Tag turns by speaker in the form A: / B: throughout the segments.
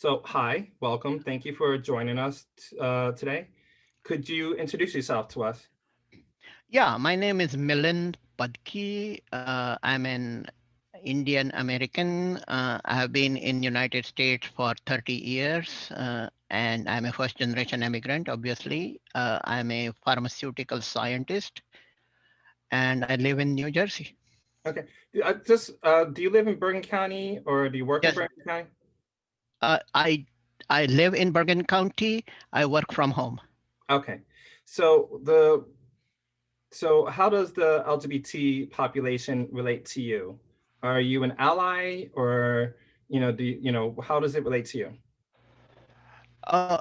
A: So, hi, welcome. Thank you for joining us today. Could you introduce yourself to us?
B: Yeah, my name is Milind Padki. I'm an Indian American. I have been in United States for 30 years, and I'm a first generation immigrant. Obviously, I'm a pharmaceutical scientist, and I live in New Jersey.
A: Okay. Do you live in Bergen County or do you work in
B: Yes,
A: Bergen County?
B: uh, I I live in Bergen County. I work from home.
A: Okay. So the so how does the LGBT population relate to you? Are you an ally or how does it relate to you?
B: Uh,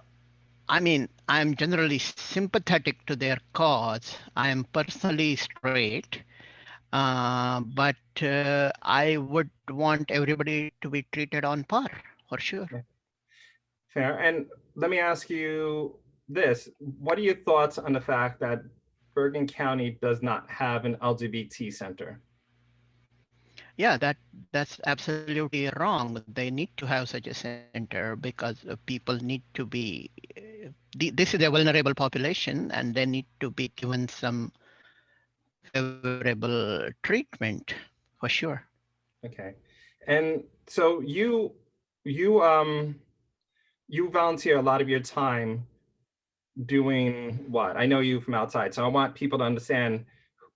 B: I mean, I'm generally sympathetic to their cause. I am personally straight. But I would want everybody to be treated on par for sure.
A: Yeah, fair. And let me ask you this. What are your thoughts on the fact that Bergen County does not have an LGBT center?
B: Yeah, that's absolutely wrong. They need to have such a center because people need to be. This is a vulnerable population, and they need to be given some favorable treatment for sure.
A: Okay. And so you you volunteer a lot of your time doing what? I know you from outside, so I want people to understand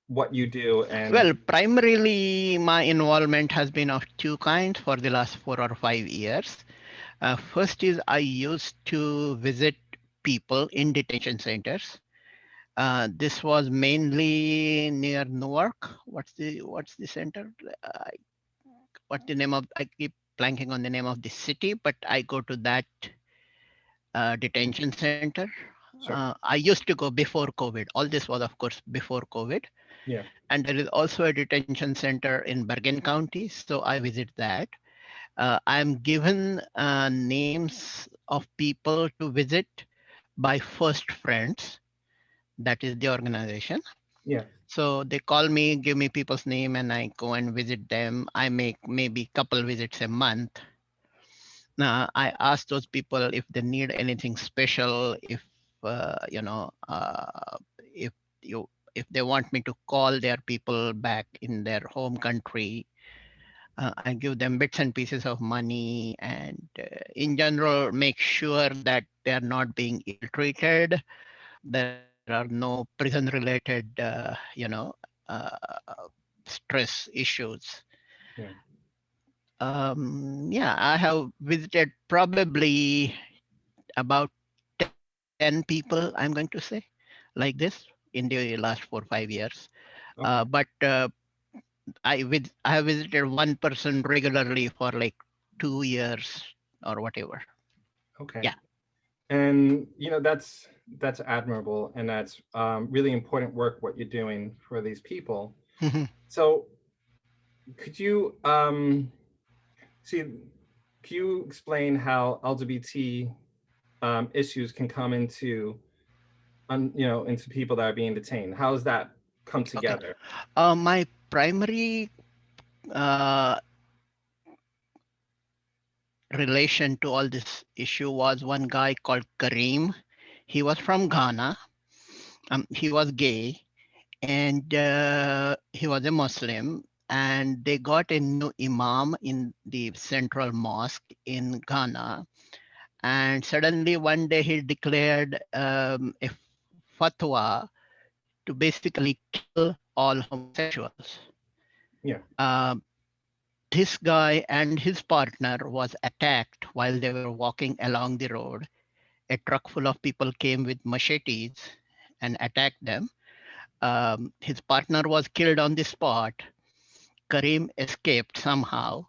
A: what you do and
B: Well, primarily my involvement has been of two kinds for the last 4 or 5 years. First is I used to visit people in detention centers. This was mainly near Newark. What's the center? Uh, what's the name of? I keep blanking on the name of the city, but I go to that detention center.
A: sure.
B: I used to go before COVID. All this was, of course, before COVID.
A: Yeah.
B: And there is also a detention center in Bergen County, so I visit that. I'm given names of people to visit by first friends. That is the organization.
A: Yeah.
B: So they call me, give me people's name, and I go and visit them. I make maybe couple visits a month. I ask those people if they need anything special, if if you if they want me to call their people back in their home country. I give them bits and pieces of money, and in general, make sure that they are not being ill treated. There are no prison related, stress issues.
A: Yeah.
B: Yeah, I have visited probably about 10 people, I'm going to say, like this in the last 4 or 5 years.
A: Okay.
B: But I have visited one person regularly for like 2 years or whatever.
A: Okay.
B: Yeah.
A: And that's admirable and that's really important work what you're doing for these people. So could you see can you explain how LGBT issues can come into into people that are being detained? How does that come
B: Okay.
A: together?
B: My primary uh, relation to all this issue was one guy called Kareem. He was from Ghana. He was gay, and he was a Muslim. And they got a new imam in the central mosque in Ghana. And suddenly one day he declared a fatwa to basically kill all homosexuals.
A: Yeah.
B: Uh, this guy and his partner was attacked while they were walking along the road. A truck full of people came with machetes and attacked them. His partner was killed on the spot. Kareem escaped somehow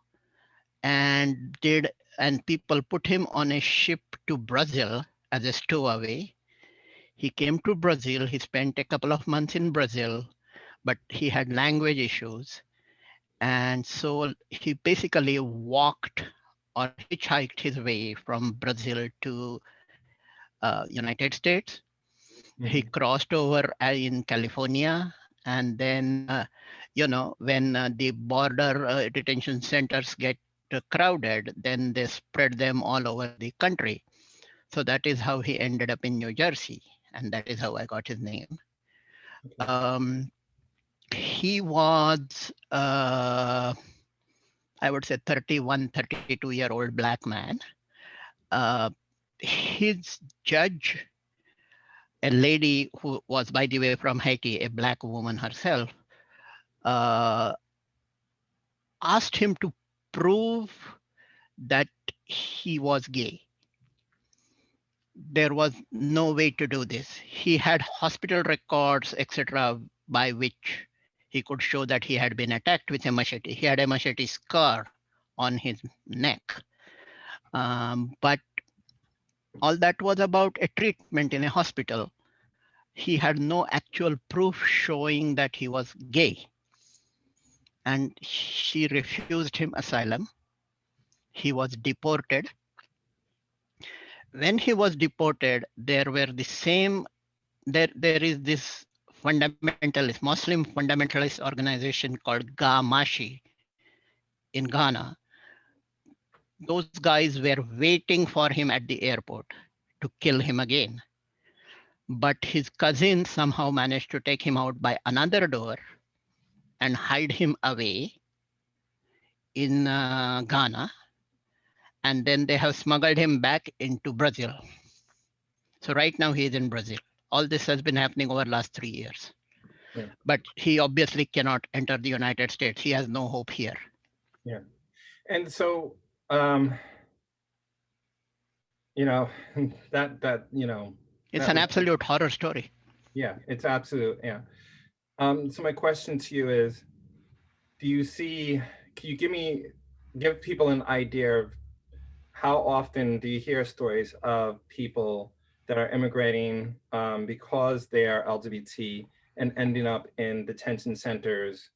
B: and did and people put him on a ship to Brazil as a stowaway. He came to Brazil. He spent a couple of months in Brazil, but he had language issues. And so he basically walked or hitchhiked his way from Brazil to United States. He
A: Hmm.
B: crossed over in California, and then when the border detention centers get crowded, then they spread them all over the country. So that is how he ended up in New Jersey, and that is how I got his name.
A: Okay.
B: He was, I would say, 31, 32-year-old black man. Uh, his judge, a lady who was, by the way, from Haiti, a black woman herself, uh, asked him to prove that he was gay. There was no way to do this. He had hospital records, etc., by which he could show that he had been attacked with a machete. He had a machete scar on his neck. But all that was about a treatment in a hospital. He had no actual proof showing that he was gay. And she refused him asylum. He was deported. When he was deported, there were the same, there is this fundamentalist, Muslim fundamentalist organization called Gamashi in Ghana. Those guys were waiting for him at the airport to kill him again. But his cousin somehow managed to take him out by another door and hide him away in Ghana. And then they have smuggled him back into Brazil. So right now he is in Brazil. All this has been happening over the last 3 years.
A: Yeah.
B: But he obviously cannot enter the United States. He has no hope here.
A: Yeah. And so, you know, that, you know,
B: It's
A: that
B: an
A: was,
B: absolute horror story.
A: yeah, it's absolute. Yeah. So my question to you is, do you see, can you give people an idea of how often do you hear stories of people that are immigrating because they are LGBT and ending up in detention centers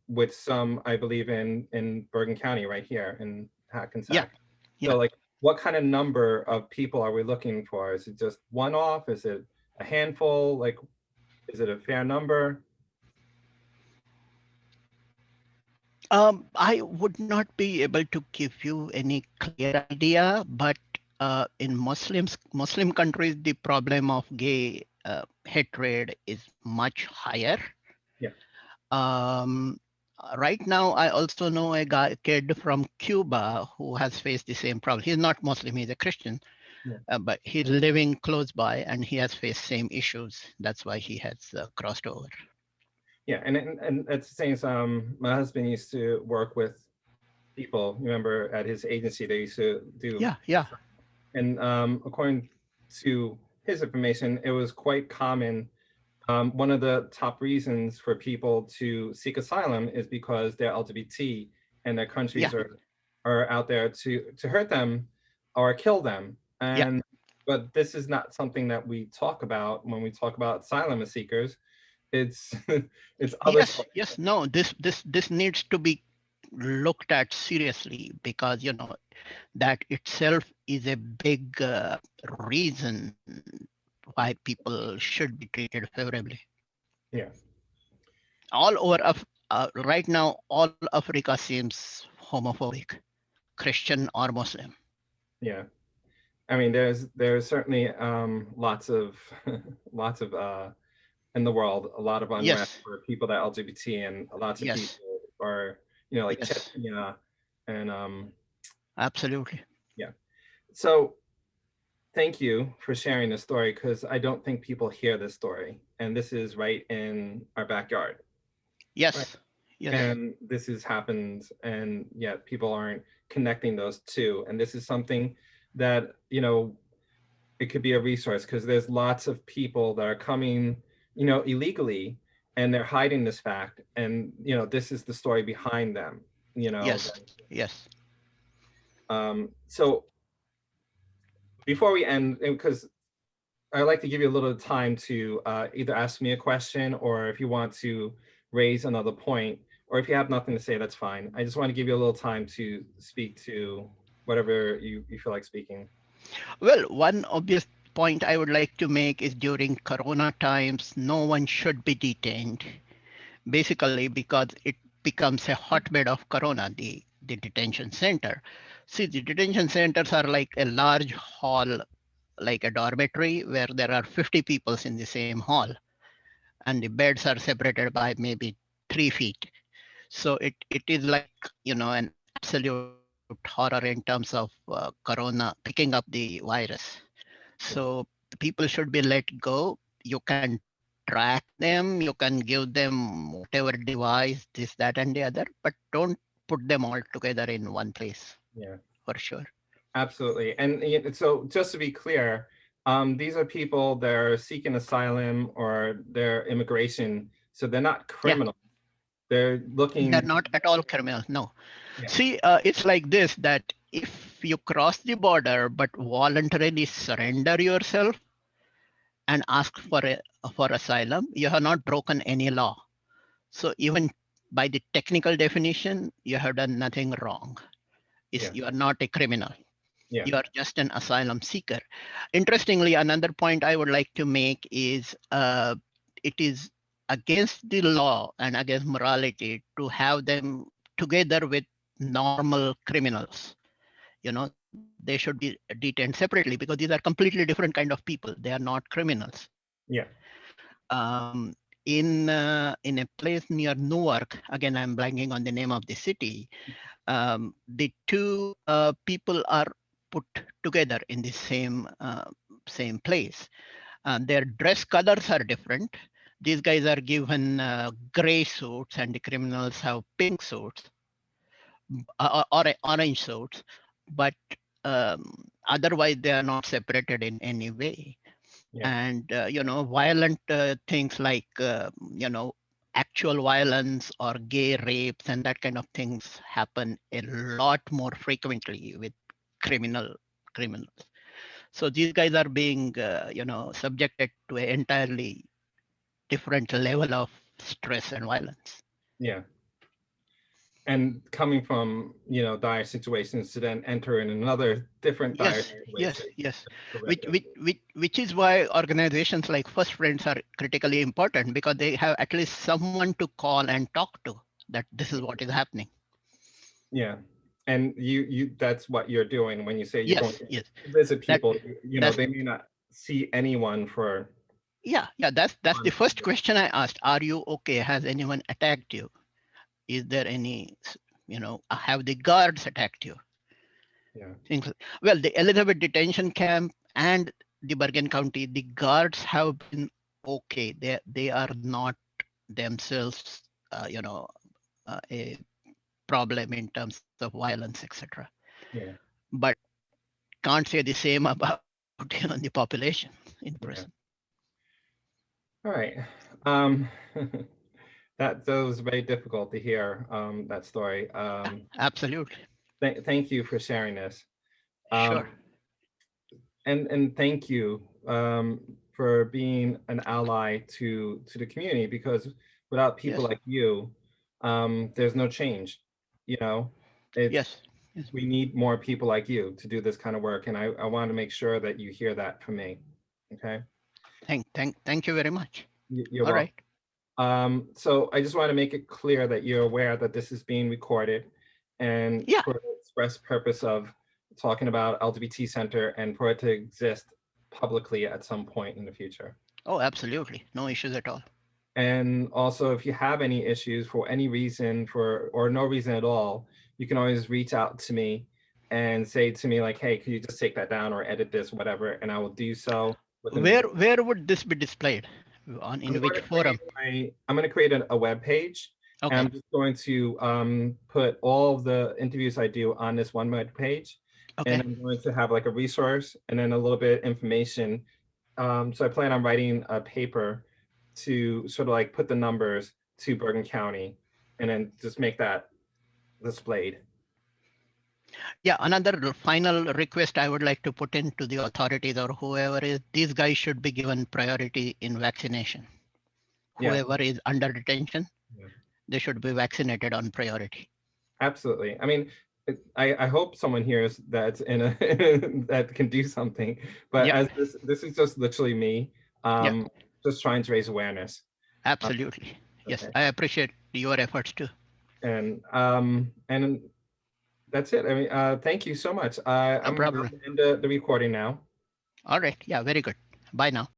A: with some, I believe, in Bergen County right here in
B: Yeah,
A: Hackensack.
B: yeah.
A: So like, what kind of number of people are we looking for? Is it just one off? Is it a handful? Like, is it a fair number?
B: I would not be able to give you any clear idea, but in Muslim countries, the problem of gay hatred is much higher.
A: Yeah.
B: Um, right now, I also know a kid from Cuba who has faced the same problem. He's not Muslim; he's a Christian,
A: Yeah.
B: but he's living close by, and he has faced same issues. That's why he has crossed over.
A: Yeah, and it's the same as my husband used to work with people. Remember at his agency they used to do,
B: Yeah, yeah,
A: and according to his information, it was quite common. One of the top reasons for people to seek asylum is because they're LGBT and their
B: yeah,
A: countries are out there to hurt them or kill them.
B: yeah.
A: And but this is not something that we talk about when we talk about asylum seekers. It's it's other
B: Yes,
A: stuff.
B: yes. No, this needs to be looked at seriously because that itself is a big reason why people should be treated favorably.
A: Yeah.
B: All over right now, all Africa seems homophobic, Christian or Muslim.
A: Yeah. I mean, there's certainly lots of lots of in the world, a lot of unrest
B: Yes,
A: for people that are LGBT, and lots of
B: yes,
A: people are, like
B: yes,
A: Chechnya, and
B: absolutely.
A: yeah. So thank you for sharing this story because I don't think people hear this story, and this is right in our backyard, right?
B: Yes, yes,
A: And this has happened, and yet people aren't connecting those two, and this is something that it could be a resource because there's lots of people that are coming, illegally, and they're hiding this fact. And, this is the story behind them,
B: yes, yes.
A: so before we end, because I'd like to give you a little time to either ask me a question or if you want to raise another point, or if you have nothing to say, that's fine. I just want to give you a little time to speak to whatever you feel like speaking.
B: Well, one obvious point I would like to make is during Corona times, no one should be detained, basically because it becomes a hotbed of Corona. the detention center. See, the detention centers are like a large hall, like a dormitory where there are 50 people in the same hall, and the beds are separated by maybe 3 feet. So it is like, an absolute horror in terms of corona picking up the virus. So people should be let go. You can track them, you can give them whatever device, this, that, and the other, but don't put them all together in one place
A: Yeah,
B: for sure.
A: absolutely. And so just to be clear, these are people that are seeking asylum or their immigration, so they're not
B: Yeah,
A: criminal. They're
B: they're
A: looking,
B: not at all criminal. No.
A: yeah,
B: See, it's like this that if you cross the border but voluntarily surrender yourself and ask for asylum, you have not broken any law. So even by the technical definition, you have done nothing wrong.
A: yeah,
B: You are not a criminal.
A: yeah,
B: You are just an asylum seeker. Interestingly, another point I would like to make is it is against the law and against morality to have them together with normal criminals. They should be detained separately because these are completely different kind of people. They are not criminals.
A: yeah,
B: um, in a place near Newark. Again, I'm blanking on the name of the city. The two people are put together in the same place. Their dress colors are different. These guys are given gray suits, and the criminals have pink suits or orange suits, but otherwise they are not separated in any way.
A: yeah,
B: And violent things like actual violence or gay rapes and that kind of things happen a lot more frequently with criminals. So these guys are being subjected to an entirely different level of stress and violence.
A: yeah. And coming from, dire situations to then enter in another different dire
B: Yes,
A: situation.
B: yes, yes. Which,
A: Horrific.
B: which, which, which is why organizations like First Friends are critically important, because they have at least someone to call and talk to that this is what is happening.
A: Yeah. And that's what you're doing when you say you're going
B: Yes,
A: to
B: yes.
A: visit
B: That
A: people,
B: that's
A: they may not see anyone for
B: yeah. That's the
A: months.
B: first question I asked. Are you okay? Has anyone attacked you? Is there any, have the guards attacked you?
A: Yeah.
B: Things. Well, the Elizabeth detention camp and the Bergen County, the guards have been okay. They are not themselves, a problem in terms of violence, etc.
A: Yeah.
B: But can't say the same about the population in prison.
A: Yeah. All right. Um that was very difficult to hear, that story.
B: Absolutely.
A: Thank you for sharing this.
B: Sure.
A: Um and thank you, for being an ally to the community, because without people
B: Yes.
A: like you, there's no change. You know, it's
B: Yes. Yes.
A: we need more people like you to do this kind of work, and I want to make sure that you hear that from me. Okay,
B: Thank you very much.
A: You're
B: All
A: welcome.
B: right.
A: So I just want to make it clear that you're aware that this is being recorded, and
B: Yeah.
A: for the express purpose of talking about LGBT Center and for it to exist publicly at some point in the future.
B: Oh, absolutely. No issues at all.
A: And also, if you have any issues for any reason, for or no reason at all, you can always reach out to me and say to me like, "Hey, could you just take that down or edit this, whatever?" And I will do so within the day.
B: Where would this be displayed? On
A: I'm
B: in
A: going
B: which
A: to create
B: forum?
A: I'm going to create a web page, and
B: Okay.
A: I'm just going to put all of the interviews I do on this one web page, and
B: Okay.
A: I'm going to have like a resource and then a little bit of information. So I plan on writing a paper to sort of like put the numbers to Bergen County, and then just make that displayed.
B: Yeah, another final request I would like to put into the authorities or whoever is these guys should be given priority in vaccination.
A: Yeah,
B: Whoever is under detention,
A: yeah,
B: they should be vaccinated on priority.
A: absolutely. I mean, I hope someone hears that's in a that can do something. But
B: Yeah,
A: as this is just literally me,
B: yeah,
A: um, just trying to raise awareness. Uh,
B: absolutely. Yes,
A: okay,
B: I appreciate your efforts too.
A: and that's it. I mean, thank you so much.
B: No
A: I'm
B: problem.
A: going to end the recording now.
B: All right. Yeah, very good. Bye now.